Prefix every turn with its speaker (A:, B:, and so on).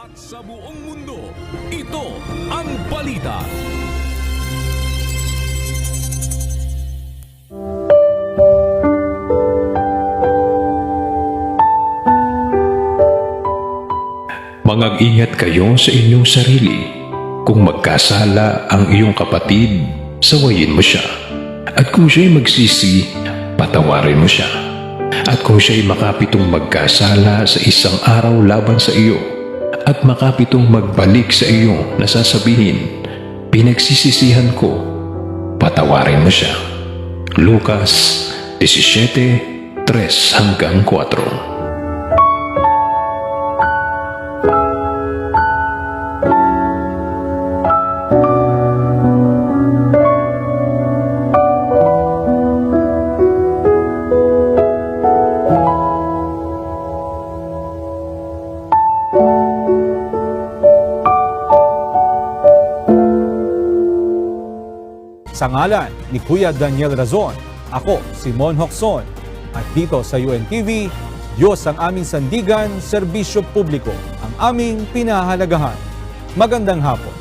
A: At sa buong mundo, ito ang balita.
B: Mag-ingat kayo sa inyong sarili. Kung magkasala ang iyong kapatid, sawayin mo siya. At kung siya'y magsisi, patawarin mo siya. At kung siya'y makapitong magkasala sa isang araw laban sa iyo, at makapitong magbalik sa iyo na sasabihin, pinagsisisihan ko, patawarin mo siya. Lucas 17:3-4.
C: Sa ngalan ni Kuya Daniel Razon, ako si Mon Hocson. At dito sa UNTV, Diyos ang aming sandigan, serbisyo publiko, ang aming pinahalagahan. Magandang hapon.